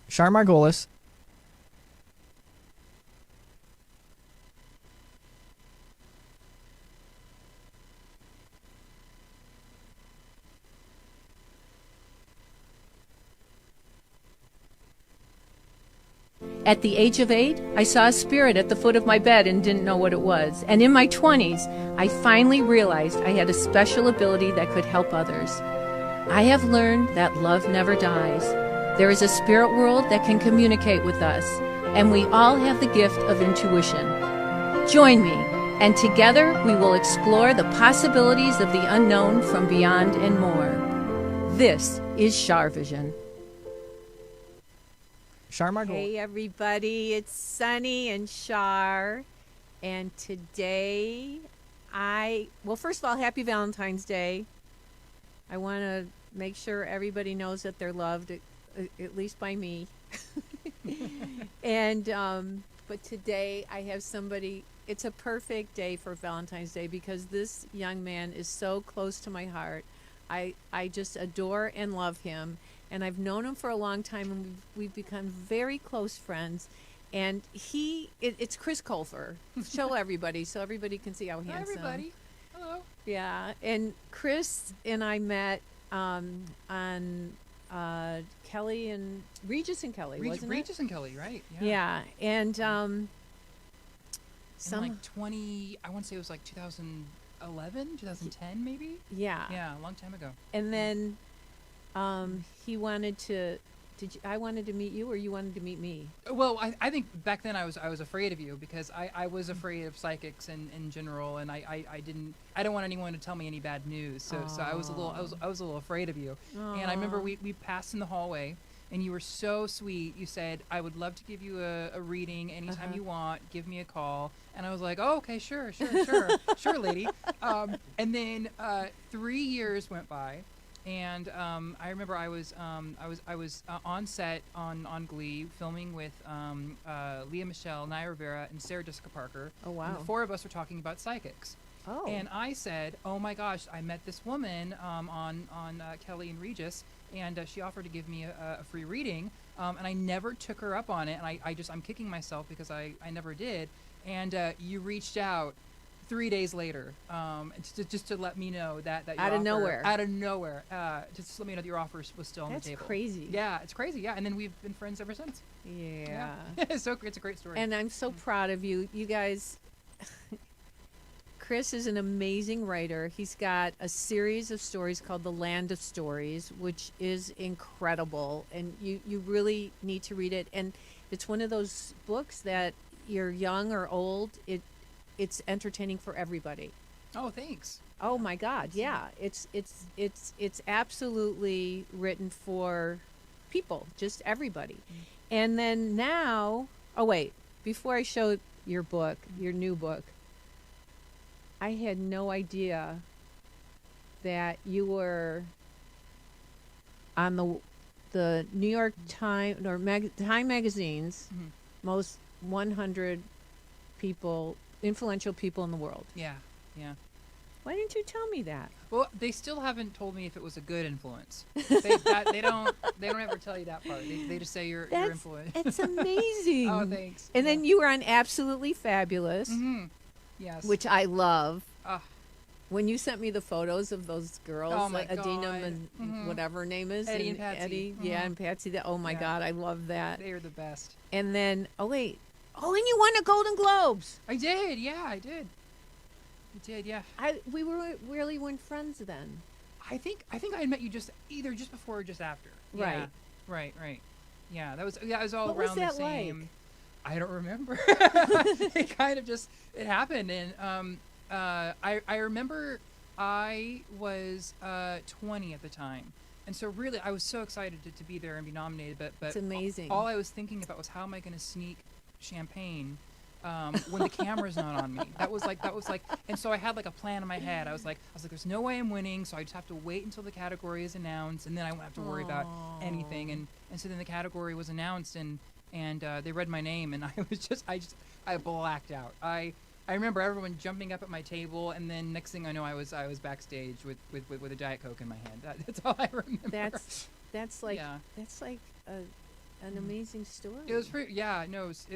Char Margolis. At the age of 8, I saw a spirit at the foot of my bed and didn't know what it was. And in my 20s, I finally realized I had a special ability that could help others. I have learned that love never dies. There is a spirit world that can communicate with us, and we all have the gift of intuition. Join me, and together we will explore the possibilities of the unknown from beyond and more. This is Char Vision. Char Margolis. Hey everybody, it's Sunny and Char, and today first of all, happy Valentine's Day. I want to make sure everybody knows that they're loved, at least by me. And but today I have somebody. It's a perfect day for Valentine's Day because this young man is so close to my heart. I just adore and love him, and I've known him for a long time, and we've become very close friends. And it's Chris Colfer. Show everybody so everybody can see how handsome. Hi, everybody. Hello. Yeah, and Chris and I met on Kelly and Regis and Kelly, wasn't Regis and Kelly, right? Yeah, and in like 20, I want to say it was like 2011, 2010 maybe? Yeah. Yeah, a long time ago. And then he wanted to I wanted to meet you, or you wanted to meet me? Well, I think back then I was afraid of you because I was afraid of psychics in general, and I don't want anyone to tell me any bad news. So I was a little afraid of you. And I remember we passed in the hallway, and you were so sweet. You said, "I would love to give you a reading anytime you want. Give me a call." And I was like, "Oh, okay, sure, sure, lady." And then 3 years went by. And I remember I was on set on Glee, filming with Leah Michele, Naya Rivera, and Sarah Jessica Parker. Oh, wow. And the four of us were talking about psychics. Oh. And I said, "Oh my gosh, I met this woman on Kelly and Regis, and she offered to give me a free reading, and I never took her up on it, and I'm kicking myself because I never did." And you reached out 3 days later, just to let me know that your out of offer, nowhere, just to let me know that your offer was still on the table. That's crazy. Yeah, it's crazy. Yeah, and then we've been friends ever since. Yeah. So it's a great story. And I'm so proud of you. You guys, Chris is an amazing writer. He's got a series of stories called The Land of Stories, which is incredible. And you really need to read it. And it's one of those books that you're young or old, it's entertaining for everybody. Oh, thanks. Oh my God, yeah. It's absolutely written for people, just everybody. And then now, oh wait, before I show your book, your new book, I had no idea that you were on the New York Times or Time Magazine's most 100 influential people in the world. Yeah. Why didn't you tell me that? Well, they still haven't told me if it was a good influence. They don't ever tell you that part. They just say you're influence. It's amazing. Oh, thanks. And then you were on Absolutely Fabulous, yes, which I love. Ah. When you sent me the photos of those girls, Oh my Adina God. and whatever her name is, Eddie and Patsy. Eddie, yeah, and Patsy. Oh my Yeah. God, I love that. they are the best. And then, and you won a Golden Globes. I did. Yeah, I did. Yeah. We really weren't friends then. I think I had met you just before or just after. Right. Yeah. Right. Yeah, that was all What was around that the same. like? I don't remember. It kind of it happened, and I remember I was 20 at the time, and so really I was so excited to be there and be nominated. But It's amazing. All I was thinking about was how am I going to sneak champagne when the camera's not on me. That was like, and so I had like a plan in my head. I was like, there's no way I'm winning, so I just have to wait until the category is announced, and then I won't have to worry about anything. And so then the category was announced, and they read my name, and I blacked out. I remember everyone jumping up at my table, and then next thing I know, I was backstage with a Diet Coke in my hand. That's all I remember. That's like Yeah. that's like an amazing story. It was pretty. Yeah, no, it was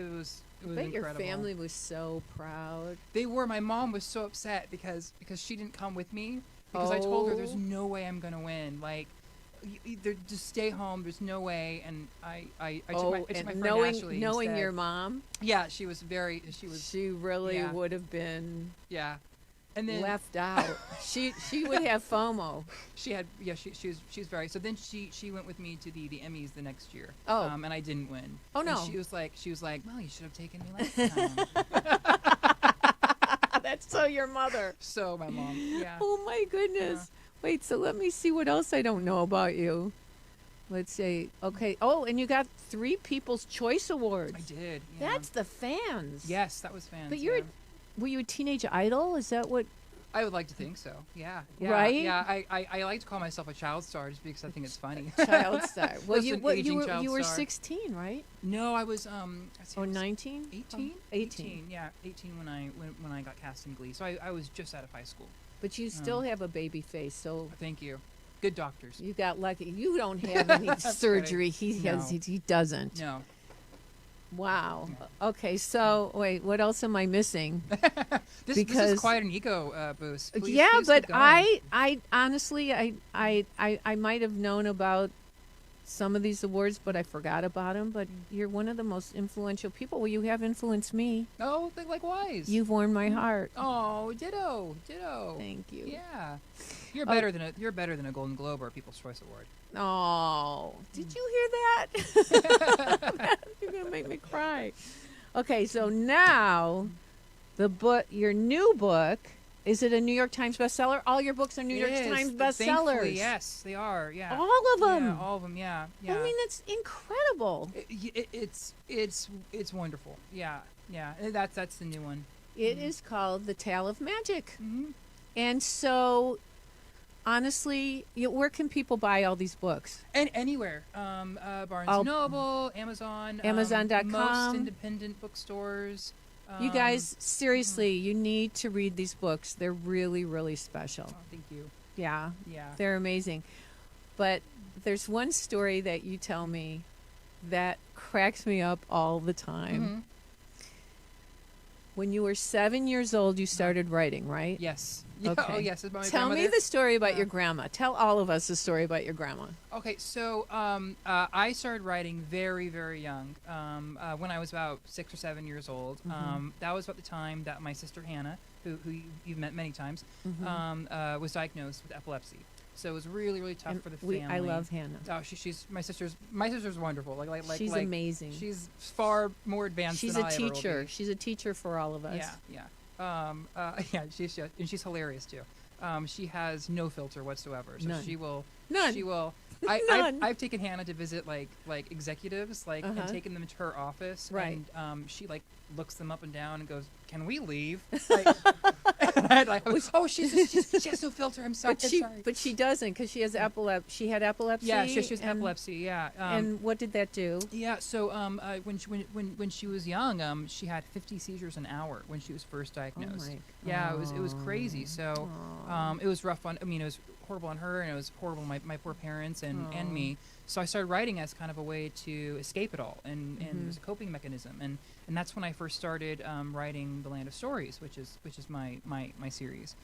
I bet your incredible. family was so proud. They were. My mom was so upset because she didn't come with me because I told her there's Oh. no way I'm gonna win. Like, either just stay home. There's no way. And I took my And friend knowing Ashley knowing instead. your mom, Yeah, she was very. She was. she really Yeah. would have been Yeah. And then left out. she would have FOMO. she had. Yeah, she was very. So then she went with me to the Emmys the next year. Oh. And I didn't win. Oh, And no. she was like, well, you should have taken me last time. That's so your mother. So my mom. Yeah. Oh my goodness. Wait, so let me see what else I don't know about you. Let's see. Okay. Oh, and you got 3 People's Choice Awards. I did. Yeah. That's the fans. Yes, that was fans. But you're yeah. were you a teenage idol? Is that what? I would like to think so. Yeah. Right? Yeah. I like to call myself a child star just because I think it's funny. Child star. Well, Just an aging child you were star. 16, right? No, I was Or 19? 18? 18. Yeah, 18 when I got cast in Glee. So I was just out of high school. But you still have a baby face, so Thank you. Good doctors. you got lucky. You don't have any surgery. He has. No. He doesn't. No. Wow. Okay. So wait, what else am I missing? This Because- is quite an ego boost. Please, Yeah, please but keep going. I honestly, I might have known about some of these awards, but I forgot about them. But you're one of the most influential people. Well, you have influenced me. Oh, likewise. You've warmed my heart. Oh, ditto. Thank you. Yeah. You're better than a Golden Globe or a People's Choice Award. Oh, did you hear that? You're gonna make me cry. Okay, so now the book, your new book, is it a New York Times bestseller? All your books are New York It is. Times Thankfully, bestsellers. yes, they are. Yeah. All of them. Yeah, all of them. Yeah. Yeah. I mean, that's incredible. It's wonderful. Yeah. Yeah. That's the new one. It is called The Tale of Magic. Mm-hmm. And so, honestly, where can people buy all these books? And anywhere, Barnes I'll- Noble, Amazon, Amazon.com. most independent bookstores. You guys, seriously, you need to read these books. They're really, really special. Oh, thank you. Yeah, Yeah. they're amazing. But there's one story that you tell me that cracks me up all the time. Mhm. When you were 7 years old, you started writing, right? Yes. Yeah. Okay. Oh, yes. About my Tell me grandmother. the story about Yeah. your grandma. Tell all of us the story about your grandma. Okay, so I started writing very, very young. When I was about 6 or 7 years old. That was about the time that my sister Hannah, who you've met many times, was diagnosed with epilepsy. So it was really, really tough And for the family. I love Hannah. Oh, she's my sister's wonderful. Like She's amazing. She's far more advanced. She's than a I ever will teacher. be. She's a teacher for all of us. Yeah, yeah. Yeah, she's hilarious too. She has no filter whatsoever. So None. she will. None. She will. None. I've taken Hannah to visit like executives and taken them to her office. Right. And she like looks them up and down and goes, "Can we leave?" Like, and I was, oh, she has no filter. I'm sorry. But she doesn't because she has epilepsy. She had epilepsy. Yeah, she has and- epilepsy. Yeah. And what did that do? Yeah, so when she was young, she had 50 seizures an hour when she was first diagnosed. my- Yeah, it was crazy. So it was rough on. I mean, it was horrible on her, and it was horrible on my poor parents and me. So I started writing as kind of a way to escape it all, and as a coping mechanism. And that's when I first started writing The Land of Stories, which is my series.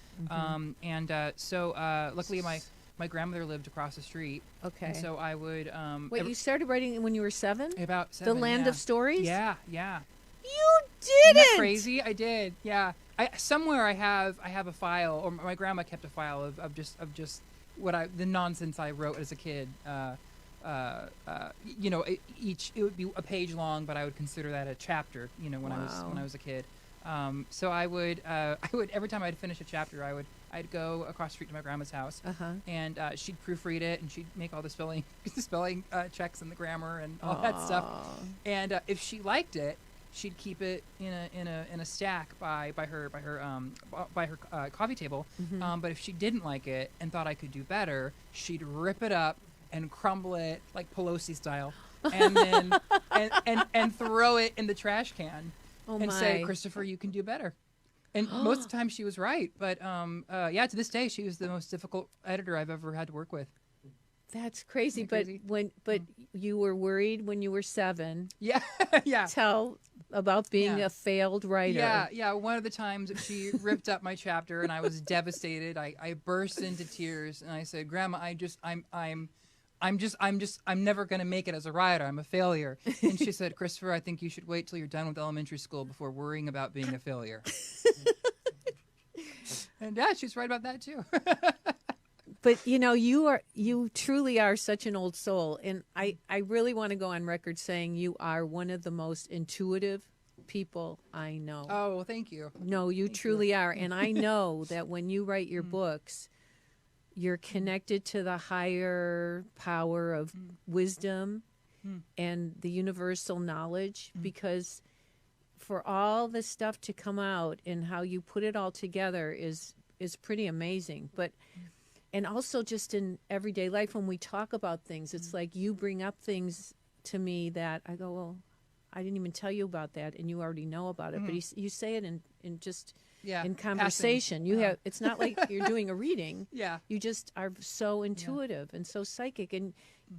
So luckily my grandmother lived across the street. Okay. And so I would Wait, you started writing when you were 7? about 7, The Land yeah. of Stories? Yeah, yeah. You Isn't didn't. that crazy? I did. Yeah. Somewhere I have a file, or my grandma kept a file of just the nonsense I wrote as a kid. It would be a page long, but I would consider that a chapter. When I was a kid. So I would every time I'd finish a chapter, I'd go across the street to my grandma's house, and she'd proofread it, and she'd make all the spelling checks and the grammar and all that stuff. And if she liked it, she'd keep it in a stack by her coffee table. But if she didn't like it and thought I could do better, she'd rip it up and crumble it like Pelosi style, and then and throw it in the trash can. Oh And my. say, Christopher, you can do better. And most of the time she was right. But to this day, she was the most difficult editor I've ever had to work with. That's crazy. Isn't that crazy? But you were worried when you were 7. Yeah, yeah. Tell about being Yeah. a failed writer. Yeah. One of the times that she ripped up my chapter, and I was devastated. I burst into tears, and I said, "Grandma, I'm never gonna make it as a writer. I'm a failure." And she said, "Christopher, I think you should wait till you're done with elementary school before worrying about being a failure." And yeah, she's right about that too. But you truly are such an old soul, and I really want to go on record saying you are one of the most intuitive people I know. Oh, well, thank you. No, you Thank truly you. are, and I know that when you write your books, you're connected to the higher power of wisdom and the universal knowledge, because for all the stuff to come out and how you put it all together is pretty amazing. But and also just in everyday life when we talk about things, it's like you bring up things to me that I go, well, I didn't even tell you about that, and you already know about it. But you say it in just Yeah, in passing. conversation. You have it's not like you're doing a reading. Yeah. You just are so intuitive and so psychic. And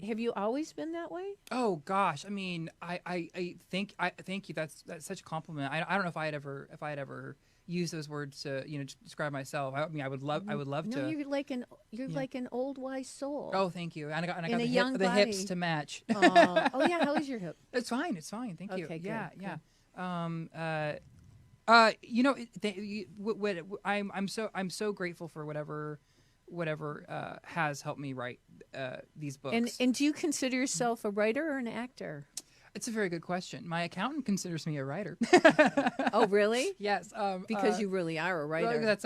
have you always been that way? Oh gosh, I mean, I thank you. That's such a compliment. I don't know if I had ever used those words to to describe myself. I mean, I would love No, to. you're like an old wise soul. Oh, thank you. And I got In a the, young the hips body. to match. Oh yeah, how is your hip? It's fine. Thank you. Okay, good, Yeah, good. yeah. I'm so grateful for whatever has helped me write these books. And do you consider yourself a writer or an actor? It's a very good question. My accountant considers me a writer. Oh, really? Yes, Because you really are a writer. well,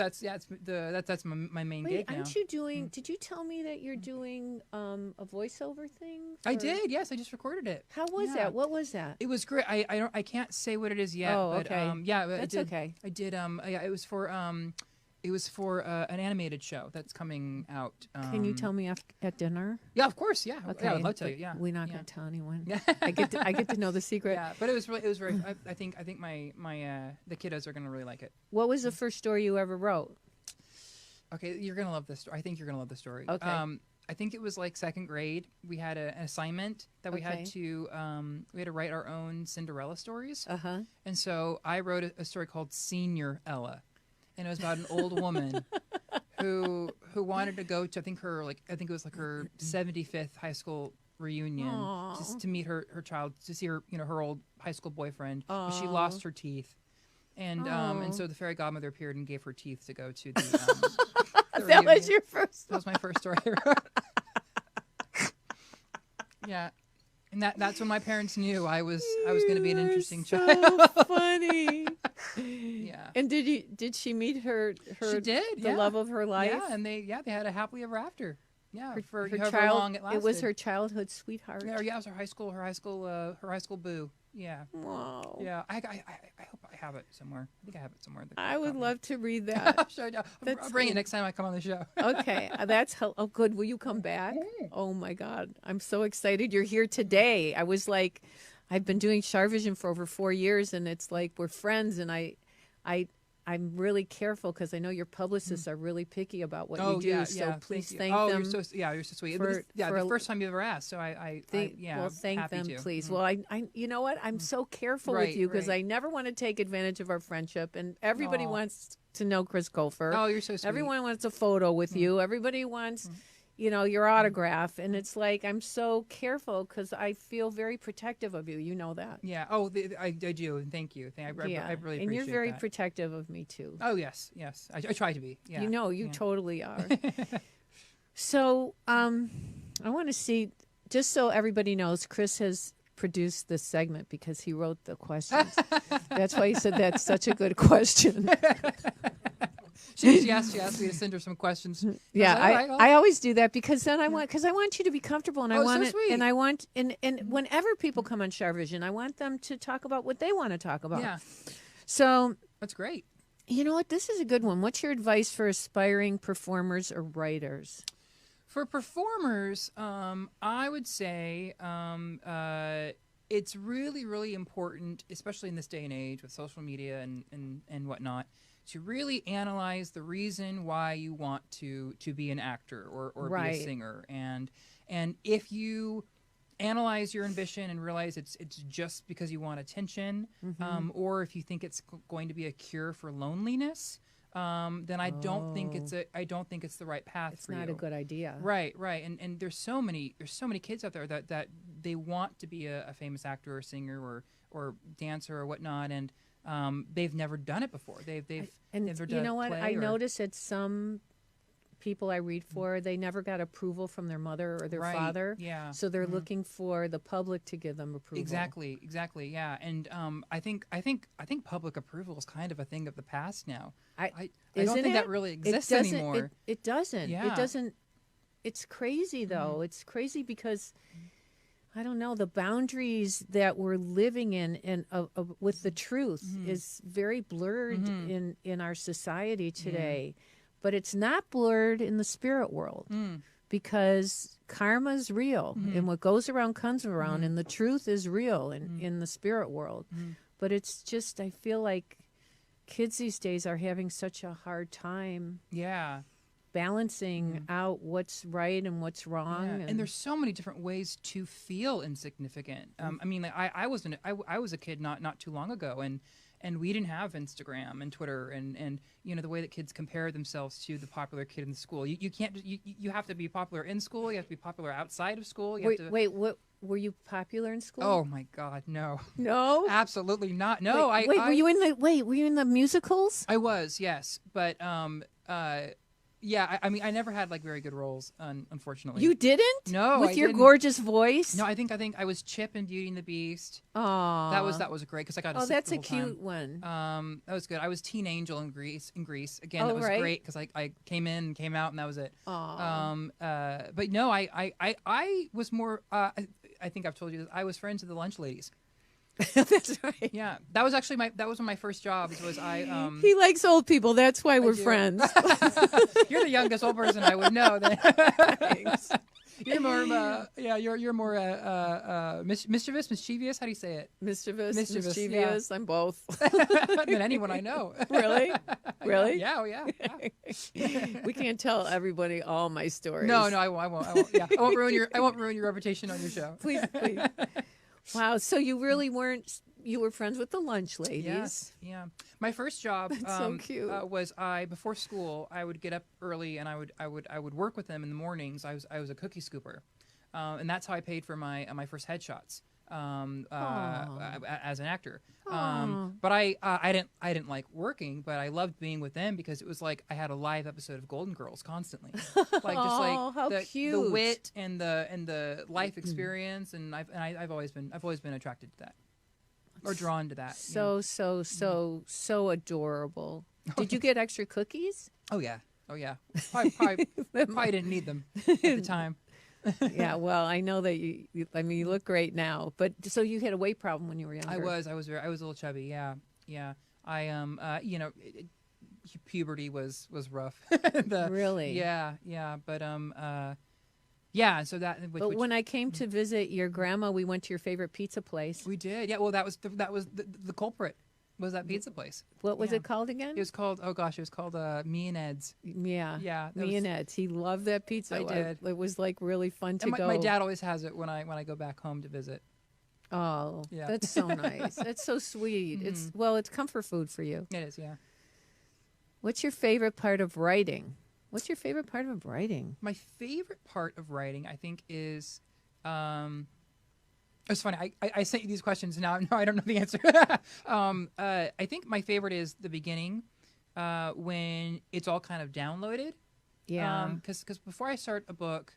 that's my main Wait, gig now. aren't you doing? Did you tell me that you're doing a voiceover thing? I for- did. Yes, I just recorded it. How was Yeah. that? What was that? It was great. I can't say what it is yet. Oh, but, okay. Yeah, but That's I did, okay. I did. Yeah, it was for an animated show that's coming out. Can you tell me at dinner? Yeah, of course. Yeah. Okay, Yeah, I'd love to. but Yeah. we're not yeah. going to tell anyone. Yeah. I get to know the secret. Yeah, but it was very. I think my the kiddos are gonna really like it. What was the first story you ever wrote? Okay, you're gonna love this story. I think you're gonna love the story. Okay. I think it was like second grade. We had an assignment that we Okay. had to write our own Cinderella stories. Uh-huh. And so I wrote a story called Senior Ella, and it was about an old woman who wanted to go to I think it was like her 75th high school reunion Aw. just to meet her child, to see her her old high school boyfriend. But she Aw. lost her teeth. And Aw. so the fairy godmother appeared and gave her teeth to go to the the That was reunion. your first. That was my first story I wrote. Yeah. And that's when my parents knew I was going to be an interesting so child. funny. Yeah. And did she meet her She did, the yeah. love of her life? Yeah, and they had a happily ever after. Yeah, for her however child. long it lasted. It was her childhood sweetheart. Yeah, it was her high school boo. Yeah. Wow. Yeah. I hope I have it somewhere. I think I have it somewhere. I would love to read that. I'll show you. I'll That's bring it so- next time I come on the show. Okay, oh good. Will you come back? Oh my God, I'm so excited you're here today. I was like, I've been doing Char Vision for over 4 years, and it's like we're friends, and I'm really careful because I know your publicists are really picky about what you do. yeah, so yeah. please you. thank oh, them. you're so sweet. for- Yeah, for the first time you ever asked. So yeah. Well, thank happy them, to. please. Mm. Well, I, you know what? I'm so careful with Right, you because right. I never want to take advantage of our friendship, and everybody Aw. wants to know Chris Kofer. Oh, you're so sweet. Everyone wants a photo with you. Everybody wants, your autograph, and it's like I'm so careful because I feel very protective of you. You know that. Yeah. Oh, I do. And thank you. I really and appreciate you're very that. protective of me too. Oh yes. I try to be. Yeah. You know, you yeah. totally are. So, I want to see, just so everybody knows, Chris has produced this segment because he wrote the questions. That's why he said that's such a good question. She asked me to send her some questions. Yeah, was like, "All right, I always do that because then I want you to be comfortable, and I Oh, want so sweet. and I want and whenever people come on Char Vision, I want them to talk about what they want to talk about. Yeah, So, that's great. you know what? This is a good one. What's your advice for aspiring performers or writers? For performers, I would say it's really, really important, especially in this day and age with social media and whatnot, really analyze the reason why you want to be an actor or be Right. a singer. And if you analyze your ambition and realize it's just because you want attention, or if you think it's going to be a cure for loneliness, then I don't think it's the right path It's for you. not a good idea. Right, right. And there's so many kids out there that they want to be a famous actor or singer or dancer or whatnot, and they've never done it before. They've And never you done know what? play I or- notice that some people I read for, they never got approval from their mother or their Right, father. yeah. So they're looking for the public to give them approval. Exactly, yeah. And I think public approval is kind of a thing of the past now. I don't Isn't think that it? really It exists doesn't- anymore. It doesn't. Yeah. It doesn't. It's crazy though. It's crazy because I don't know, the boundaries that we're living in and with the truth is very blurred in our society today. But it's not blurred in the spirit world because karma's real and what goes around comes around and the truth is real in the spirit world. But it's just, I feel like kids these days are having such a hard time Yeah. balancing out what's right and what's wrong. Yeah. And there's so many different ways to feel insignificant. I mean, like I was a kid not too long ago, and we didn't have Instagram and Twitter and you know the way that kids compare themselves to the popular kid in the school. You can't you have to be popular in school. You have to be popular outside of school. You have to, Wait, what were you popular in school? Oh my God, no, no, absolutely not. No, wait, were you in the musicals? I was, yes, but yeah. I mean, I never had like very good roles, unfortunately. You didn't? No, with I your didn't. gorgeous voice. No, I think I was Chip in Beauty and the Beast. Oh, That was great because I got. Oh, to that's the a whole cute time. one. That was good. I was Teen Angel in Greece. Again, Oh, that was right. great because I came in and came out and that was it. Aw. But no, I was more. I think I've told you this. I was friends with the lunch ladies. That's right. Yeah, that was actually one of my first jobs. Was I? He likes old people. That's why we're do. friends. You're the youngest old person I would know. Then. Thanks. You're more. You're more mischievous. How do you say it? Mischievous, Mischievous, yeah. mischievous. I'm both. Than anyone I know. Really? Really? Yeah. Oh yeah. We can't tell everybody all my stories. No, I won't. Yeah, I won't ruin your reputation on your show. Please. Wow. So you really weren't. You were friends with the lunch ladies. Yes. Yeah. My first job That's so cute. Was before school I would get up early and I would work with them in the mornings. I was a cookie scooper, and that's how I paid for my first headshots as an actor. But I didn't like working, but I loved being with them because it was like I had a live episode of Golden Girls constantly, like just Oh, like how the cute. wit and the life experience, and I've always been attracted to that. Or drawn to that. So adorable. Did you get extra cookies? Oh yeah. Probably didn't need them at the time. Yeah. Well, I know that you. I mean, you look great now. But so you had a weight problem when you were younger. I was a little chubby. Yeah. I puberty was rough. Really? Yeah. But yeah. So that. But when I came to visit your grandma, we went to your favorite pizza place. we did. Yeah. Well, that was the culprit. Was that pizza place? What was Yeah. it called again? It was called. Oh gosh, it was called Me and Ed's. Yeah. Yeah, that Me was- and Ed's. He loved that pizza. I did. It was like really fun to And go. my dad always has it when I go back home to visit. Oh, Yeah. that's so nice. That's so sweet. It's comfort food for you. It is. Yeah. What's your favorite part of writing? What's your favorite part of writing? My favorite part of writing, I think, is it's funny. I sent you these questions now. No, I don't know the answer. I think my favorite is the beginning, when it's all kind of downloaded. Yeah. Because before I start a book,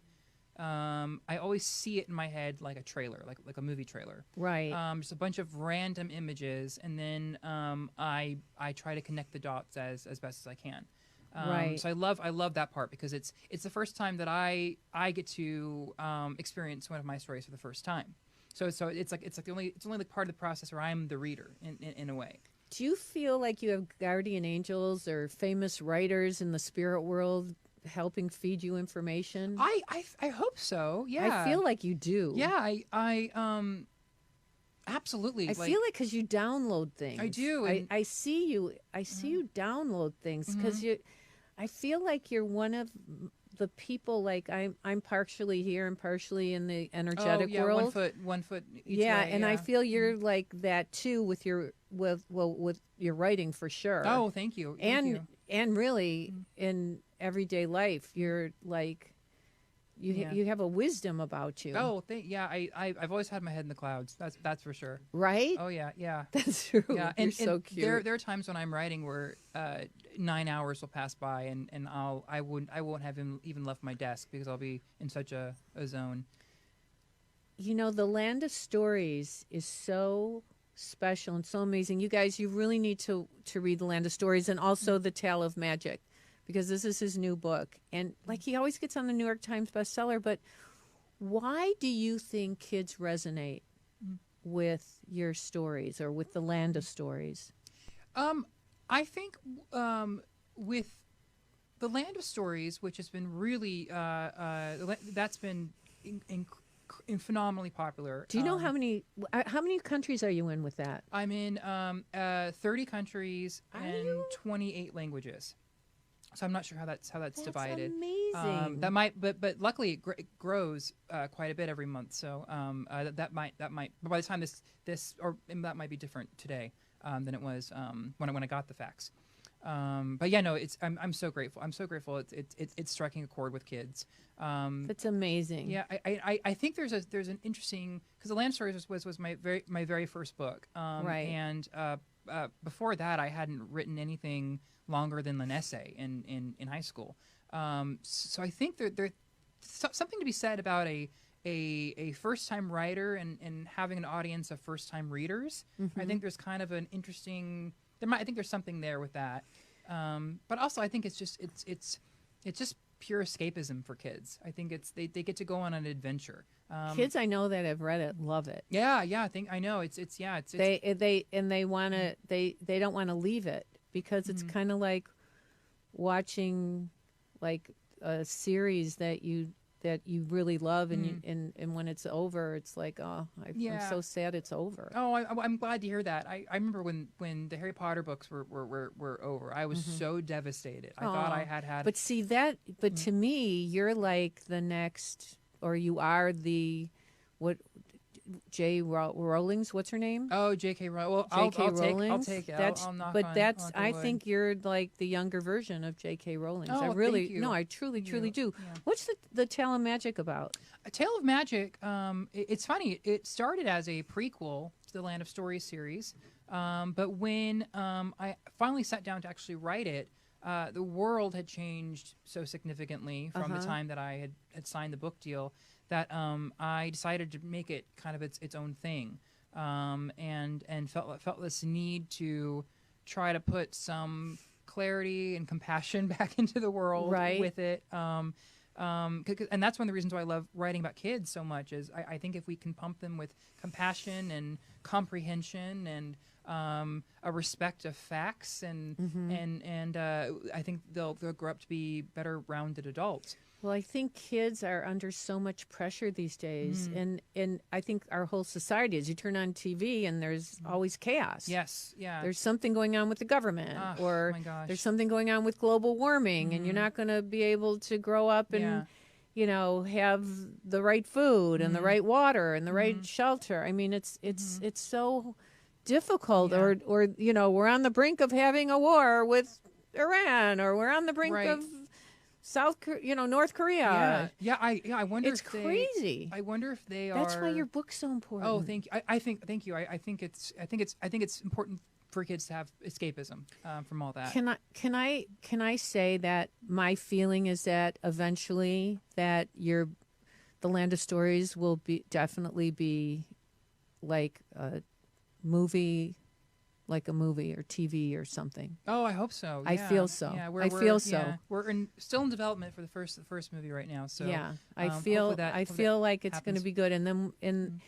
I always see it in my head like a trailer, like a movie trailer. Right. Just a bunch of random images, and then I try to connect the dots as best as I can. Right. So I love that part because it's the first time that I get to experience one of my stories for the first time. So it's only like part of the process where I'm the reader in a way. Do you feel like you have guardian angels or famous writers in the spirit world helping feed you information? I hope so. Yeah. I feel like you do. Yeah. Absolutely. I feel it because you download things. I do. I see you. I see you download things because you. I feel like you're one of the people. Like I'm partially here and partially in the energetic world. 1 foot each yeah, way. and I feel you're like that too with your with your writing for sure. Oh, thank you. Thank you. And really in everyday life, you're like. You have a wisdom about you. Oh, I've always had my head in the clouds. That's for sure. Right? Oh yeah. That's true. Yeah, You're so cute. There are times when I'm writing where 9 hours will pass by and I won't have even left my desk because I'll be in such a zone. You know, the Land of Stories is so special and so amazing. You guys, you really need to read the Land of Stories and also The Tale of Magic. Because this is his new book. And like he always gets on the New York Times bestseller, but why do you think kids resonate with your stories or with the Land of Stories? I think with the Land of Stories, which has been really, that's been phenomenally popular. Do you know how many countries are you in with that? I'm in 30 countries and 28 languages. So I'm not sure how that's divided. Amazing. That might, but luckily it grows quite a bit every month. So that might. But by the time that might be different today than it was when I got the facts. But yeah, no, I'm so grateful. I'm so grateful. It's striking a chord with kids. That's amazing. Yeah, I think there's an interesting because the Land Stories was my very first book. Right. And before that, I hadn't written anything longer than an essay in high school. So I think there's something to be said about a first time writer and having an audience of first time readers. I think there's kind of an interesting. I think there's something there with that. But also I think it's just pure escapism for kids. I think they get to go on an adventure. Kids I know that have read it love it. Yeah, I know it's they don't want to leave it because it's kind of like watching like a series that you really love and and when it's over it's like I'm so sad it's over. Oh, I'm glad to hear that. I remember when the Harry Potter books were over. I was so devastated. I thought I had. But see that. But to me, you're like the next, or you are the what. J. Rowling's, what's her name? Oh, J.K. Rowling. Well, I'll take it. That's, I'll knock but on, that's. knock I wood. think you're like the younger version of J.K. Rowling. Oh, I really, thank you. no, I truly do. Yeah. What's the Tale of Magic about? A Tale of Magic. It's funny. It started as a prequel to the Land of Stories series, but when I finally sat down to actually write it, the world had changed so significantly from the time that I had signed the book deal that I decided to make it kind of its own thing, and felt this need to try to put some clarity and compassion back into the world with it. And that's one of the reasons why I love writing about kids so much. Is I think if we can pump them with compassion and comprehension and a respect of facts and I think they'll grow up to be better rounded adults. Well, I think kids are under so much pressure these days, and I think our whole society is. You turn on TV and there's always chaos. Yes, yeah. There's something going on with the government, or my gosh. there's something going on with global warming, and you're not going to be able to grow up and, have the right food and the right water and the right shelter. I mean, it's so difficult, or we're on the brink of having a war with Iran, or we're on the brink of North Korea. Yeah. I wonder. It's crazy. I wonder if they are. That's why your book's so important. Oh, thank you. Thank you. I think it's important for kids to have escapism from all that. Can I say that my feeling is that eventually that the Land of Stories will definitely be like a movie. Like a movie or TV or something. Oh, I hope so. Yeah. I feel so. Yeah, I feel so. Yeah. We're still in development for the first movie right now. So yeah, I feel like it's going to be good. And then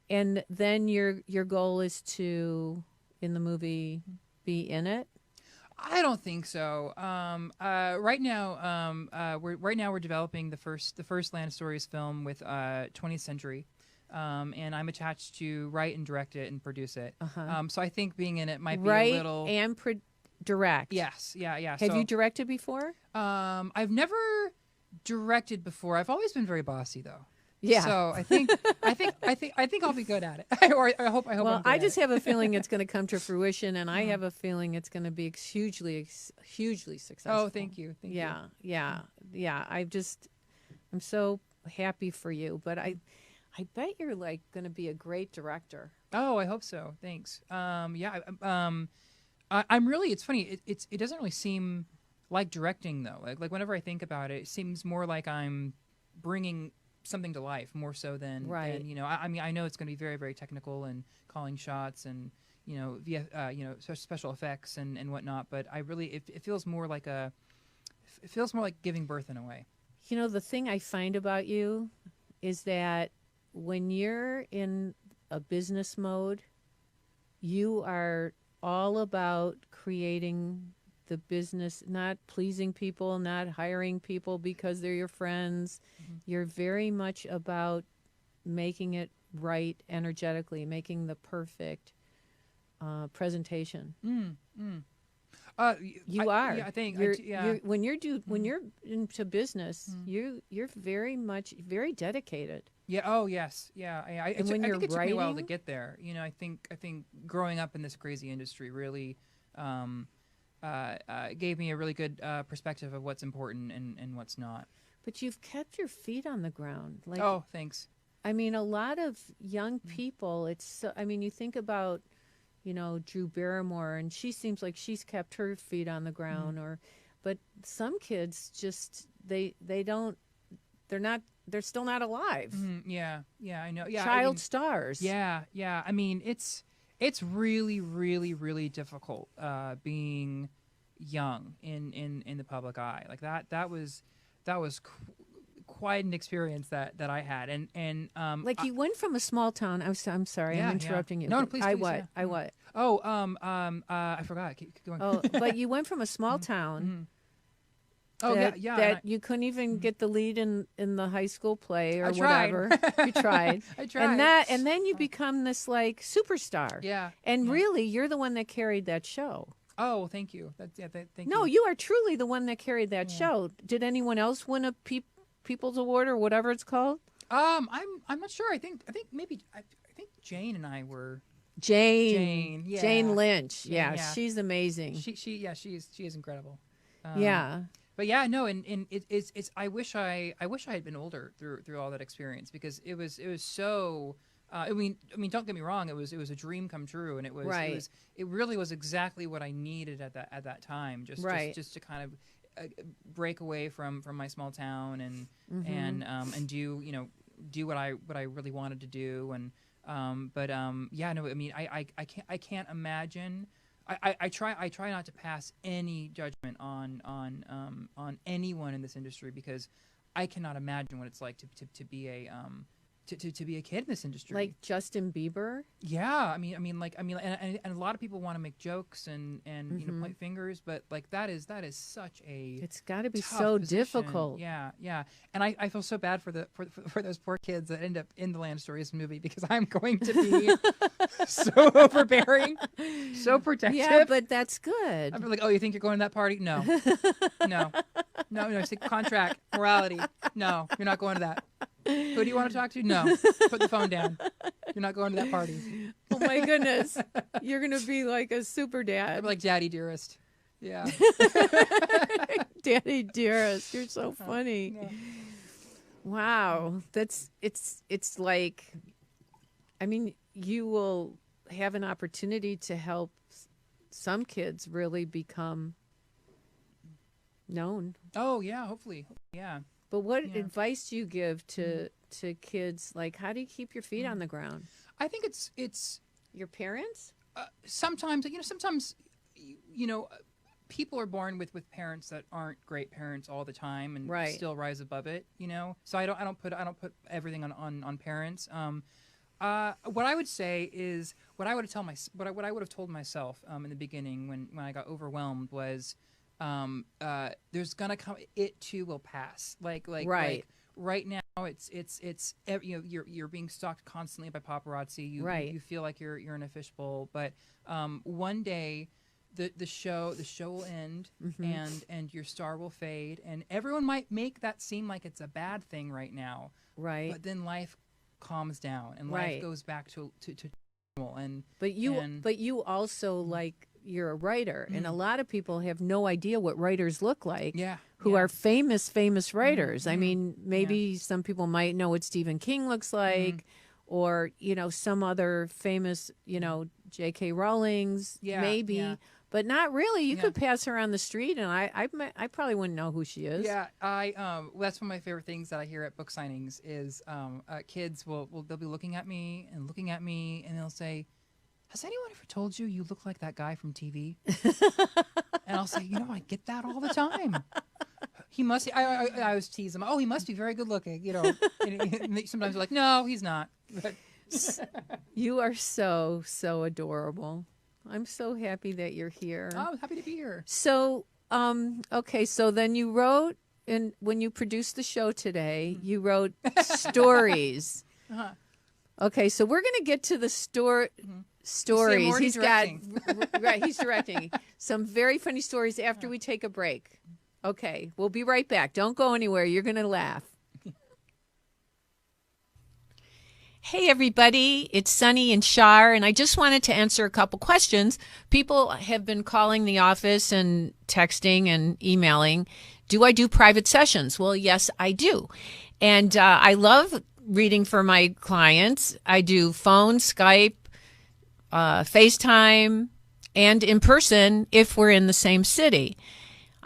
and then your goal is to in the movie be in it. I don't think so. Right now we're developing the first Land of Stories film with 20th Century. and I'm attached to write and direct it and produce it. Uh-huh. So I think being in it might be Write a little. and direct. Yes, yeah, yeah. Have so, you directed before? I've never directed before. I've always been very bossy though. Yeah. So I think I'll be good at it. Or I hope. Well, I'm good I at just it. have a feeling it's going to come to fruition, and I have a feeling it's going to be hugely successful. Oh, thank you. Thank Yeah, you. yeah. I'm so happy for you, but I bet you're like going to be a great director. Oh, I hope so. Thanks. Yeah. I'm really. It's funny. It doesn't really seem like directing though. Like whenever I think about it, it seems more like I'm bringing something to life more so than Right. than, I mean I know it's going to be very very technical and calling shots and via special effects and whatnot, but I really it feels more like giving birth in a way. You know, the thing I find about you is that when you're in a business mode, you are all about creating the business, not pleasing people, not hiring people because they're your friends. Mm-hmm. You're very much about making it right energetically, making the perfect presentation. You are. Yeah, I think. When you're into business, you're very dedicated. Yeah. Oh, yes. Yeah. I And when I you're think it took me a while to writing- get there. I think growing up in this crazy industry really gave me a really good perspective of what's important and what's not. But you've kept your feet on the ground. Like, Oh, thanks. I mean, a lot of young people, you think about, Drew Barrymore, and she seems like she's kept her feet on the ground, but some kids just, they're still not alive. Yeah. Yeah. I know. Yeah. Child stars. Yeah. Yeah. I mean, it's really, really, really difficult being young in the public eye. Like that was quite an experience that I had. And Like you went from a small town. I'm sorry, Yeah, I'm interrupting you. No, please. I please, what? yeah. I what? Oh, I forgot. Keep going. Oh, but you went from a small town. Oh, that, yeah. That you couldn't even get the lead in the high school play or I tried. whatever. You tried. I tried. And then you become this like superstar. Yeah. And yeah. really, you're the one that carried that show. Oh, well, thank you. Thank No, you. you are truly the one that carried that show. Did anyone else win a People's Award or whatever it's called? I'm not sure. I think maybe I think Jane and I were. Jane. Yeah. Jane Lynch. Yeah, yeah. she's amazing. She is incredible. Yeah. But yeah, no, and it's I wish I had been older through all that experience, because it was so. I mean, don't get me wrong. It was a dream come true, and it really was exactly what I needed at that time. Just to kind of break away from my small town and do what I really wanted to do. And yeah, no, I mean, I can't imagine. I try not to pass any judgment on anyone in this industry, because I cannot imagine what it's like to be a to be a kid in this industry. Like Justin Bieber. Yeah, I mean, and a lot of people want to make jokes and point fingers, but like that is such a. It's got to be tough so position. difficult. Yeah, and I feel so bad for those poor kids that end up in the Land Stories movie, because I'm going to be so overbearing, so protective. Yeah, but that's good. I'm like, oh, you think you're going to that party? No, no. It's a contract, morality. No, you're not going to that. Who do you want to talk to? No. Put the phone down. You're not going to that party. Oh my goodness. You're going to be like a super dad. I'm like Daddy Dearest. Yeah. Daddy Dearest. You're so funny. Yeah. Wow. It's like, I mean, you will have an opportunity to help some kids really become known. Oh, yeah, hopefully. Yeah. But what advice do you give to kids? Like, how do you keep your feet on the ground? I think it's Your parents? sometimes people are born with parents that aren't great parents all the time, and Right. still rise above it. So I don't put everything on parents. What I would say is what I would have told myself in the beginning when I got overwhelmed was. There's gonna come. It too will pass. Like Right. right now, You're being stalked constantly by paparazzi. Right. You feel like you're in a fishbowl. But one day, the show will end, and your star will fade, and everyone might make that seem like it's a bad thing right now. Right. But then life calms down, and Right. life goes back to normal. But you also, like, you're a writer, and a lot of people have no idea what writers look like. Yeah. Who yeah. are famous writers. I mean, maybe some people might know what Stephen King looks like, or, some other famous, J.K. Rowling's, Yeah, maybe, yeah. but not really. You Yeah. could pass her on the street, and I probably wouldn't know who she is. Yeah, that's one of my favorite things that I hear at book signings is kids they'll be looking at me, and they'll say, "Has anyone ever told you you look like that guy from TV?" And I'll say, I get that all the time. He must. I always tease him. Oh, he must be very good looking. And sometimes they're like, "No, he's not." But You are so adorable. I'm so happy that you're here. oh, I'm happy to be here. So, okay, so then you wrote, and when you produced the show today, you wrote stories. Uh-huh. Okay, so we're going to get to the stories. He's He's directing some very funny stories after we take a break. Okay, we'll be right back. Don't go anywhere. You're going to laugh. Hey, everybody. It's Sunny and Char, and I just wanted to answer a couple questions. People have been calling the office and texting and emailing. Do I do private sessions? Well, yes, I do. And I love reading for my clients. I do phone, Skype, FaceTime, and in person if we're in the same city.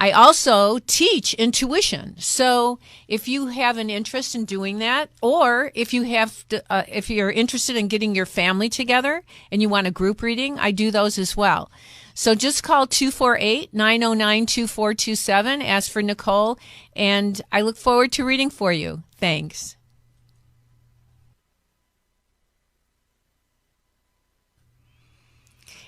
I also teach intuition. So if you have an interest in doing that, or if if you're interested in getting your family together and you want a group reading, I do those as well. So just call 248-909-2427, ask for Nicole, and I look forward to reading for you. Thanks.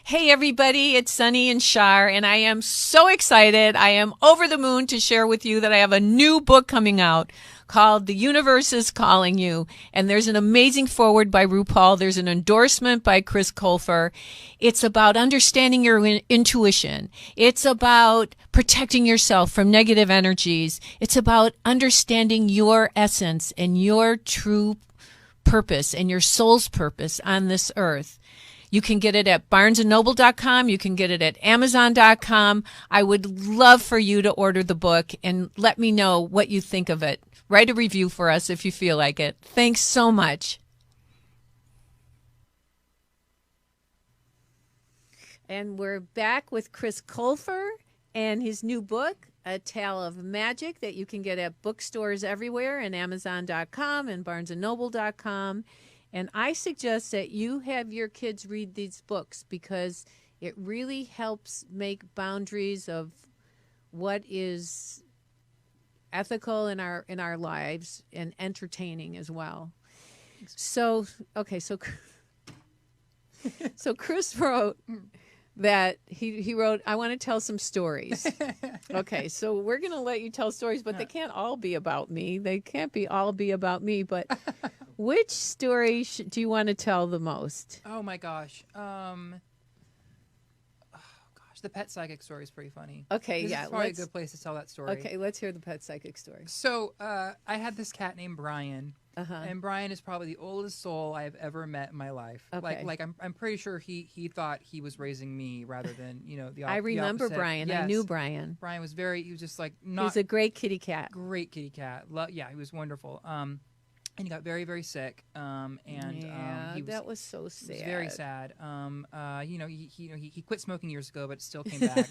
Hey, everybody, it's Sunny and Char, and I am so excited. I am over the moon to share with you that I have a new book coming out called The Universe is Calling You, and there's an amazing foreword by RuPaul. There's an endorsement by Chris Colfer. It's about understanding your intuition. It's about protecting yourself from negative energies. It's about understanding your essence and your true purpose and your soul's purpose on this earth. You can get it at barnesandnoble.com. You can get it at amazon.com. I would love for you to order the book and let me know what you think of it. Write a review for us if you feel like it. Thanks so much. And we're back with Chris Colfer and his new book, A Tale of Magic, that you can get at bookstores everywhere and amazon.com and barnesandnoble.com. And I suggest that you have your kids read these books because it really helps make boundaries of what is ethical in our lives and entertaining as well. So, okay, so Chris wrote that he wrote, I want to tell some stories. Okay, so we're going to let you tell stories, but they can't all be about me. They can't all be about me, but which story do you want to tell the most? Oh my gosh. The pet psychic story is pretty funny. Okay, this yeah. is probably a good place to tell that story. Okay, let's hear the pet psychic story. So I had this cat named Brian. And Brian is probably the oldest soul I have ever met in my life. Okay. Like I'm pretty sure he thought he was raising me rather than the. I remember opposite. Brian. Yes. I knew Brian. Brian was he was just like not. He was a great kitty cat. Great kitty cat. Yeah, he was wonderful. And he got very, very sick. That was so sad. It was very sad. He quit smoking years ago, but it still came back.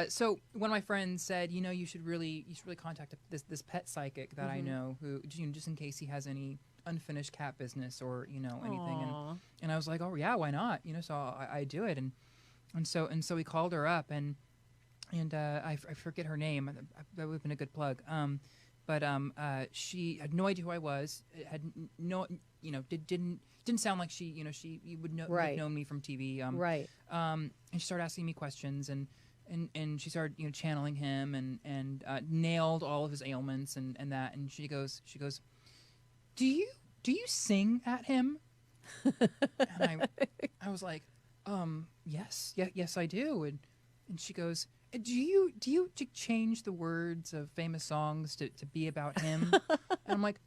So one of my friends said, you should really contact this pet psychic that I know, who just in case he has any unfinished cat business or anything. And I was like, oh yeah, why not? So I do it, and so we called her up and I forget her name. That would have been a good plug. But she had no idea who I was. Had didn't sound like she would know have known me from TV. Right. And she started asking me questions, and and she started channeling him and nailed all of his ailments and that. And she goes, do you sing at him? And I was like, yes I do. And she goes, do you change the words of famous songs to be about him? And I'm like,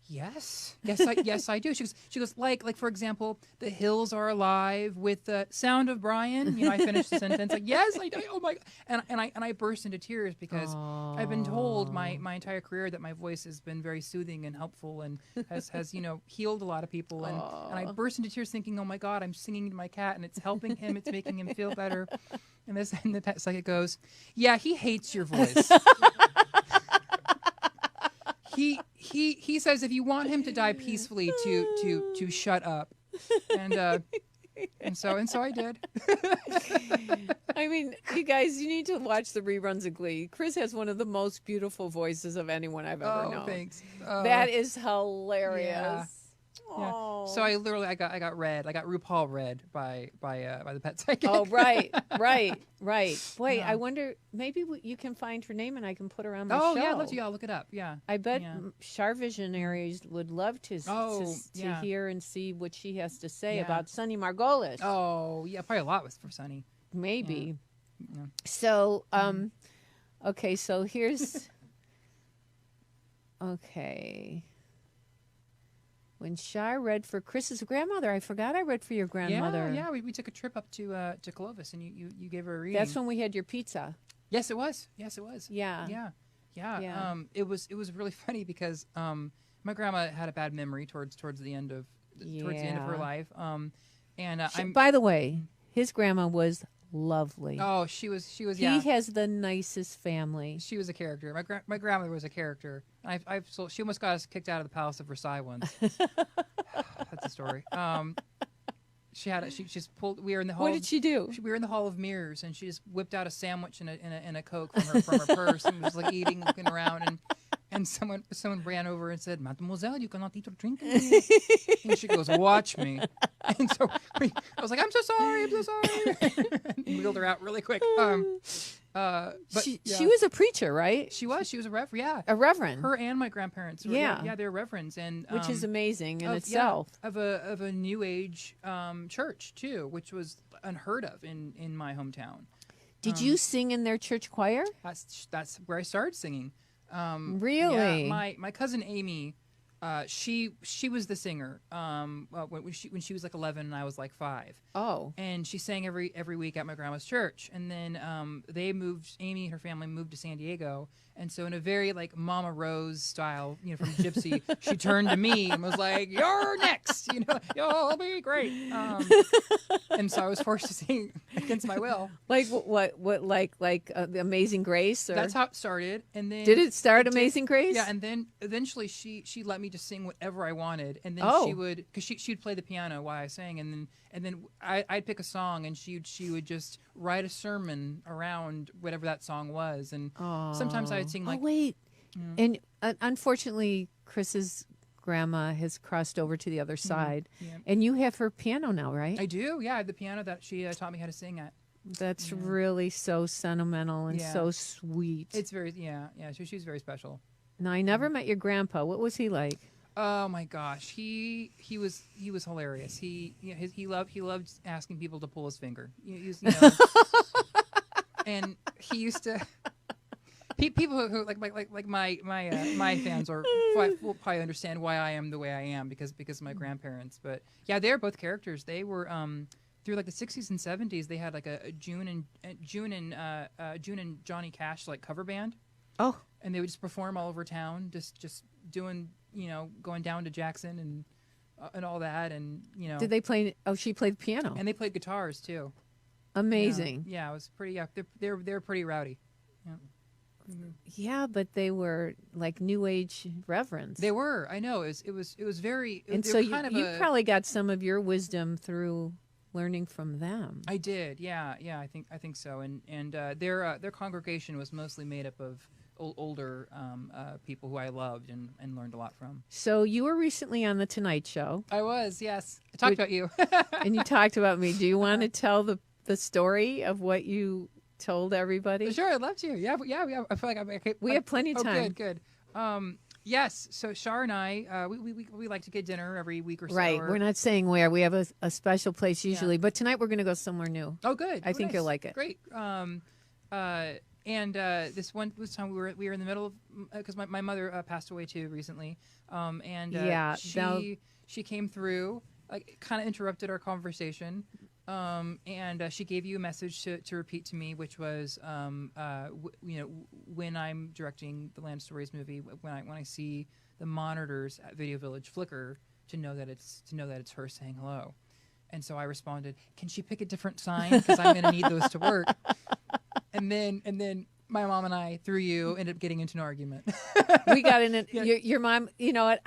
yes I do. She goes like for example, The Hills Are Alive with the Sound of Brian. I finished the sentence like, yes I do. Oh my God. And I burst into tears because I've been told my entire career that my voice has been very soothing and helpful and has healed a lot of people, and I burst into tears thinking, oh my God, I'm singing to my cat and it's helping him, it's making him feel better. And the pet psychic goes, yeah, he hates your voice. He says if you want him to die peacefully, to shut up, and so I did. I mean, you guys, you need to watch the reruns of Glee. Chris has one of the most beautiful voies of anyone I've ever known. Thanks. That is hilarious. Yeah. Oh. So I got read. I got RuPaul read by the pet psychic. Oh, right. Wait, I wonder, maybe you can find her name and I can put her on my show. Oh, yeah, I'll look it up. Yeah. I bet Char Visionaries would love to hear and see what she has to say about Char Margolis. Oh, yeah, probably a lot was for Sunny. Maybe. Yeah. So, okay, so here's, okay. When Char read for Chris's grandmother, I forgot I read for your grandmother. Yeah, we took a trip up to Clovis, and you gave her a reading. That's when we had your pizza. Yes, it was. Yeah. It was really funny because my grandma had a bad memory towards the end of her life. By the way, his grandma was lovely. Oh, she was. He has the nicest family. She was a character. My grandmother was a character. She almost got us kicked out of the Palace of Versailles once. That's a story. She just pulled. We were in the hall. What did she do? We were in the Hall of Mirrors, and she just whipped out a sandwich and a Coke from her purse, and was like eating, looking around, and someone ran over and said, "Mademoiselle, you cannot eat or drink." And she goes, "Watch me." And so I was like, I'm so sorry. And wheeled her out really quick. But she was a preacher, right? She was a reverend. Yeah, a reverend. Her and my grandparents. They're reverends, and which is amazing in itself. Of a New Age church too, which was unheard of in my hometown. Did you sing in their church choir? That's where I started singing. Really? Yeah, my cousin Amy. She was the singer when she was like 11 and I was like 5. Oh. And she sang every week at my grandma's church. And then Amy and her family moved to San Diego. And so in a very like Mama Rose style, from Gypsy, she turned to me and was like, "You're next, you'll be great." And so I was forced to sing against my will. Like what the Amazing Grace? Or? That's how it started. And then did it start Amazing Grace? Yeah, and then eventually she let me just sing whatever I wanted, and then she would, because she'd play the piano while I sang, and then I'd pick a song, and she would just write a sermon around whatever that song was, and sometimes I'd sing like. Oh wait, and unfortunately, Chris's grandma has crossed over to the other side, and you have her piano now, right? I do. Yeah, I have the piano that she taught me how to sing at. That's really so sentimental and so sweet. It's very she's very special. Now, I never met your grandpa. What was he like? Oh my gosh, he was hilarious. He loved asking people to pull his finger. And he used to. People who like my fans will probably understand why I am the way I am because of my grandparents. But yeah, they're both characters. They were through like the 60s and 70s. They had like a June and Johnny Cash like cover band. Oh. And they would just perform all over town, just doing, going down to Jackson and all that, and Did they play? Oh, she played piano, and they played guitars too. Amazing. Yeah, it was pretty. Yeah, they're pretty rowdy. Yeah. Mm-hmm. Yeah, but they were like New Age reverends. They were. I know. It was very. And so you probably got some of your wisdom through learning from them. I did. Yeah. I think so. And their congregation was mostly made up of older people who I loved and learned a lot from. So you were recently on The Tonight Show. I was, yes. I talked about you. And you talked about me. Do you want to tell the story of what you told everybody? Sure, I'd love to. Yeah, yeah. I feel like I'm okay. We have plenty of time. Good. Yes. So Char and I, we like to get dinner every week or so. Right. We're not saying where. We have a special place usually, but tonight we're going to go somewhere new. Oh, good. I think nice. you'll like it. Great. This time we were in the middle of because my mother passed away too recently. She came through, kind of interrupted our conversation. And she gave you a message to repeat to me, which was, when I'm directing the Land Stories movie, when I see the monitors at Video Village flicker, to know that it's her saying hello. And so I responded, "Can she pick a different sign? Because I'm going to need those to work." And then my mom and I, through you, ended up getting into an argument. We got in it. Your mom. You know what?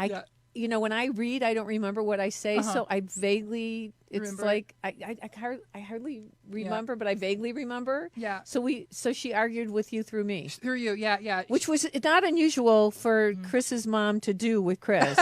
When I read, I don't remember what I say, so I vaguely. It's Remember? like I hardly remember, but I vaguely remember. Yeah. So she argued with you through me. Through you, yeah. Which was not unusual for Chris's mom to do with Chris.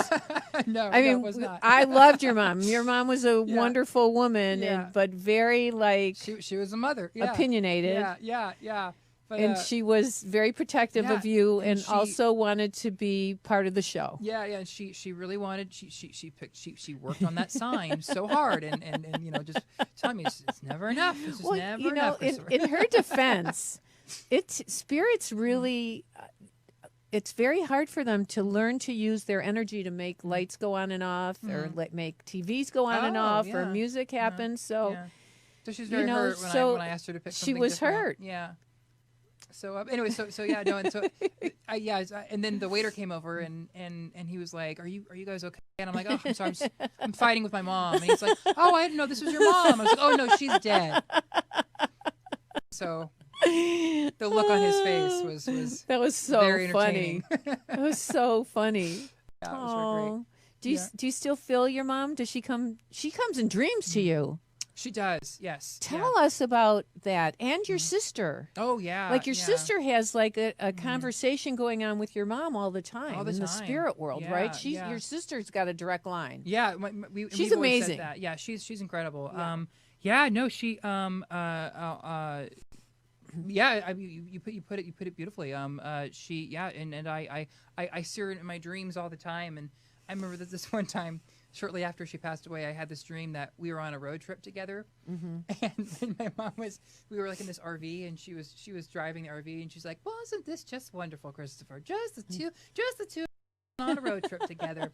No, I mean, it was not. I loved your mom. Your mom was a wonderful woman, but very she was a mother. Yeah. Opinionated. Yeah. But, and she was very protective of you, and also wanted to be part of the show. Yeah. And she really wanted. She worked on that sign so hard, and just telling me it's never enough. It's just never enough. In her defense, spirits really. It's very hard for them to learn to use their energy to make lights go on and off, or make TVs go on and off, or music happen. So she's very hurt when I asked her to pick something she was different. hurt. Yeah. So anyway, and then the waiter came over and he was like, "Are you guys okay?" And I'm like, "Oh, I'm sorry, I'm fighting with my mom." And he's like, "Oh, I didn't know this was your mom." I was like, "Oh no, she's dead." So the look on his face was that was so very funny. That was so funny. Yeah, it was very great. Do you still feel your mom? Does she come? She comes in dreams to you. She does, yes. Tell us about that, and your sister. Oh yeah, like your sister has like a conversation going on with your mom all the time in the spirit world, right? Your sister's got a direct line. Yeah, she's amazing. Said that. Yeah, she's incredible. Yeah. You put it beautifully. I see her in my dreams all the time, and I remember that this one time. Shortly after she passed away, I had this dream that we were on a road trip together, and my mom we were like in this RV, and she was driving the RV, and she's like, "Well, isn't this just wonderful, Christopher? Just the two on a road trip together."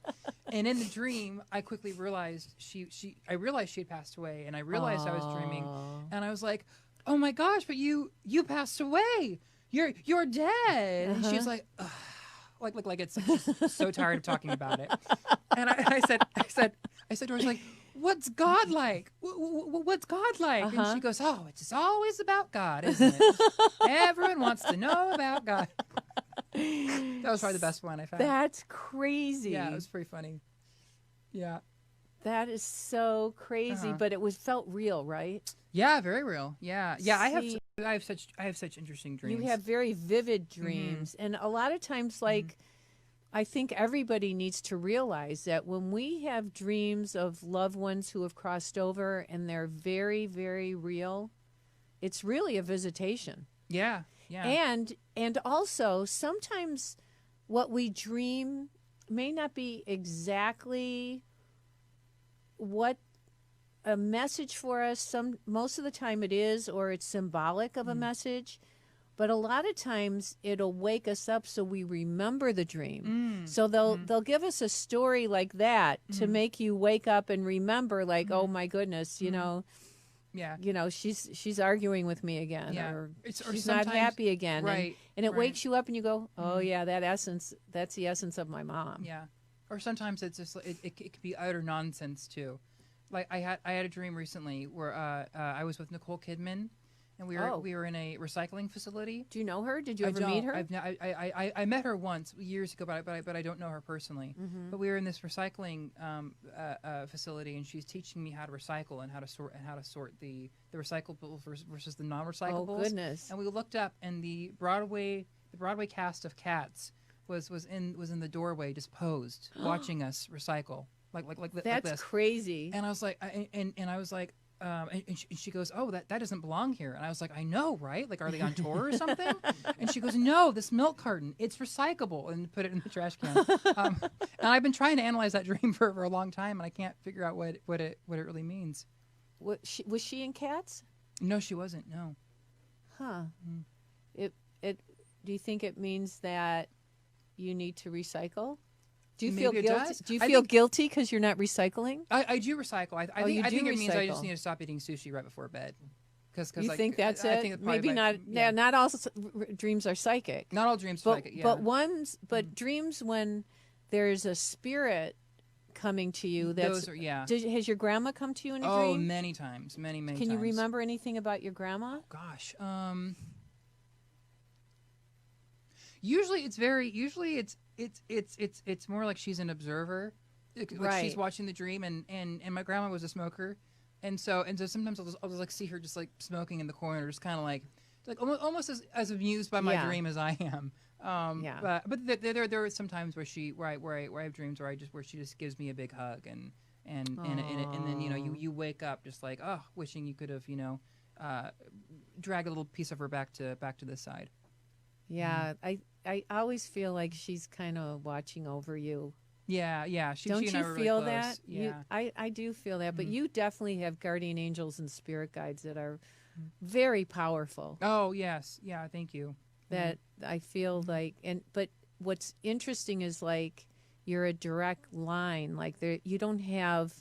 And in the dream, I quickly realized she had passed away, and I realized I was dreaming, and I was like, "Oh my gosh, but you passed away. You're dead." And she's like, ugh. Like it's just so tired of talking about it. And I said to her, I was like, "What's God like? What's God like?" And she goes, "Oh, it's just always about God, isn't it? Everyone wants to know about God." That was probably the best one I found. That's crazy. Yeah, it was pretty funny. Yeah. That is so crazy, but it felt real, right? Yeah, very real. Yeah. Yeah, I have such interesting dreams. You have very vivid dreams, and a lot of times I think everybody needs to realize that when we have dreams of loved ones who have crossed over and they're very, very real, it's really a visitation. Yeah. And also sometimes what we dream may not be exactly what a message for us. Most of the time it is, or it's symbolic of a message, but a lot of times it'll wake us up so we remember the dream. So they'll give us a story like that to make you wake up and remember, like, oh my goodness, she's arguing with me again, or she's not happy again, right? And it wakes you up and you go, oh yeah, that's the essence of my mom. Yeah. Or sometimes it's just it could be utter nonsense too. Like I had a dream recently where I was with Nicole Kidman, and we were in a recycling facility. Do you know her? Did you ever meet her? I met her once years ago, but I don't know her personally. But we were in this recycling facility, and she's teaching me how to recycle and how to sort the recyclables versus the non-recyclables. Oh goodness! And we looked up, and the Broadway cast of Cats was in the doorway, just posed, watching us recycle. Like that's this. crazy. And I was like, I was like, and she goes, "Oh, that doesn't belong here." And I was like, "I know, right? Like, are they on tour or something?" And she goes, "No, this milk carton, it's recyclable," and put it in the trash can. And I've been trying to analyze that dream for a long time, and I can't figure out what it really means. Was she in Cats? No, she wasn't. No. Huh. It. Do you think it means that you need to recycle? Do you feel Maybe it guilty? does. Do you I feel think- guilty because you're not recycling? I do recycle. I Oh, you think do it means I just recycle. need to stop eating sushi right before bed. Because You like, think that's I it? think probably Maybe not. Yeah, not all dreams are psychic. Not all dreams are psychic. Yeah. But dreams when there's a spirit coming to you. Those are Has your grandma come to you in a Oh, dream? many times, many times. Can you remember anything about your grandma? Gosh. Usually it's more like she's an observer. Like Right. she's watching the dream, and my grandma was a smoker, and so sometimes I'll just like see her just like smoking in the corner, just kind of like almost as amused by my Yeah. dream as I am. Yeah. But there are some times where I have dreams where she just gives me a big hug and then you wake up just like, oh, wishing you could have drag a little piece of her back to this side. Yeah, I always feel like she's kind of watching over you. Yeah. Don't she and I you were really feel close. that? Yeah. I do feel that, but you definitely have guardian angels and spirit guides that are very powerful. Oh yes, yeah. Thank you. That I feel like, but what's interesting is like you're a direct line. Like you don't have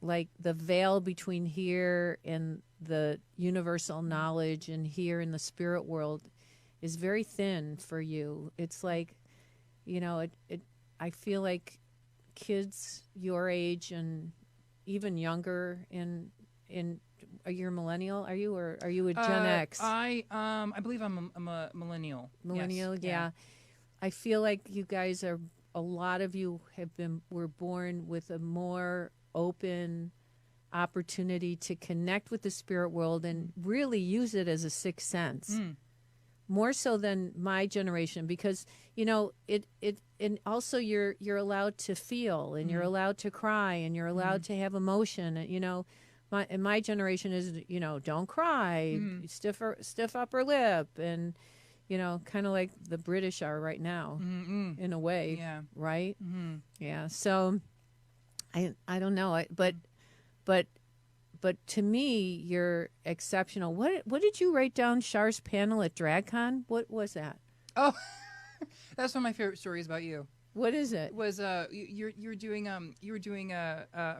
like the veil between here and the universal knowledge and here in the spirit world is very thin for you. It's like, I feel like kids your age and even younger are you a millennial? Are you, or are you a Gen X? I believe I'm a millennial. Millennial, Yes. yeah. I feel like you guys are, a lot of you were born with a more open opportunity to connect with the spirit world and really use it as a sixth sense. More so than my generation, because and also you're allowed to feel, and you're allowed to cry, and you're allowed to have emotion. And my generation is don't cry, stiff upper lip, and kind of like the British are right now in a way. Yeah. Right. Yeah. So I don't know, but to me, you're exceptional. What did you write down? Char's panel at DragCon? What was that? Oh, that's one of my favorite stories about you. What is it? Was you were doing a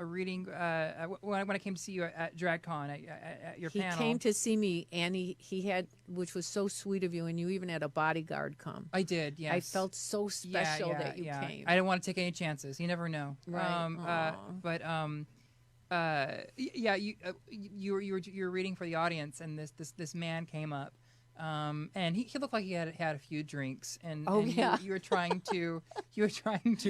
reading when I came to see you at DragCon at your panel. He came to see me, and he had, which was so sweet of you, and you even had a bodyguard come. I did. Yes. I felt so special that you came. I didn't want to take any chances. You never know. Right. You were reading for the audience, and this man came up, and he looked like he had a few drinks, and you were trying to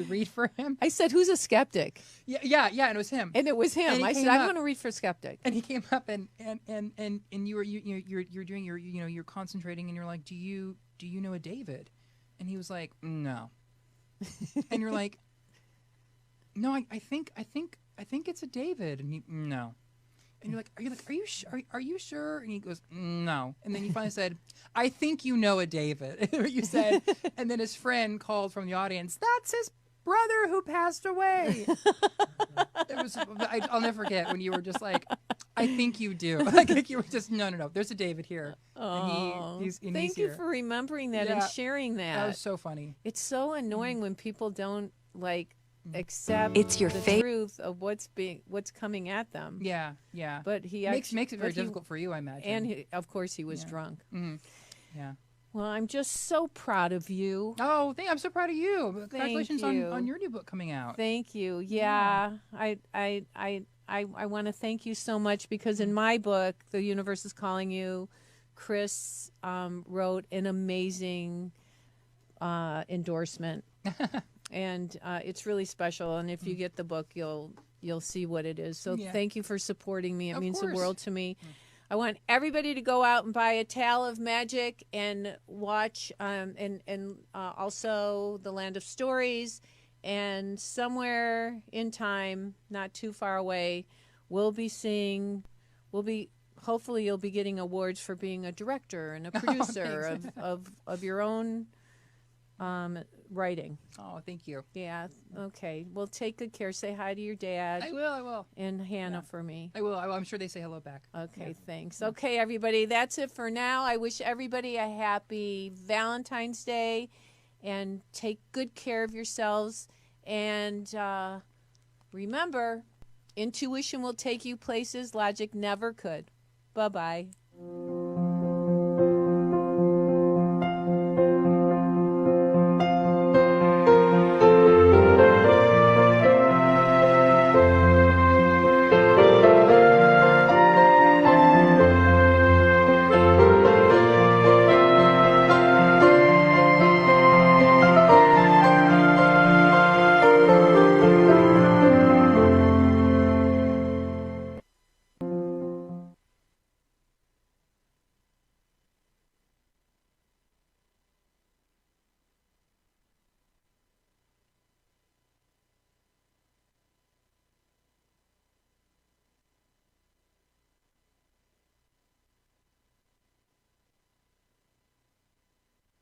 read for him. I said, "Who's a skeptic?" Yeah, and it was him. And it was him. And I said, "I want to read for skeptic." And he came up, and you're doing you're concentrating, and you're like, do you know a David? And he was like, no. And you're like, no, I think it's a David. And he, no. And you're like, are you sure? And he goes, no. And then you finally said, I think you know a David. You said, and then his friend called from the audience, that's his brother who passed away. I'll never forget when you were just like, I think you do. Like you were just, no. There's a David here. Oh, and thank you for remembering that and sharing that. That was so funny. It's so annoying when people don't accept the truth of what's coming at them. Yeah. But he makes it very difficult for you, I imagine. And of course he was drunk. Mm-hmm. Yeah. Well, I'm just so proud of you. Oh, I'm so proud of you. Congratulations on your new book coming out. Thank you. Yeah. I want to thank you so much, because in my book, The Universe is Calling You, Chris wrote an amazing endorsement. And it's really special. And if you get the book, you'll see what it is. So thank you for supporting me. It means the world to me. I want everybody to go out and buy A Tale of Magic and watch, and also The Land of Stories. And somewhere in time, not too far away, we'll be seeing, hopefully you'll be getting awards for being a director and a producer of your own writing. Oh, thank you. Yeah. Okay. Well, take good care. Say hi to your dad. I will. And Hannah for me. I will. I'm sure they say hello back. Okay, thanks. Okay, everybody, that's it for now. I wish everybody a happy Valentine's Day, and take good care of yourselves. And remember, intuition will take you places logic never could. Bye-bye.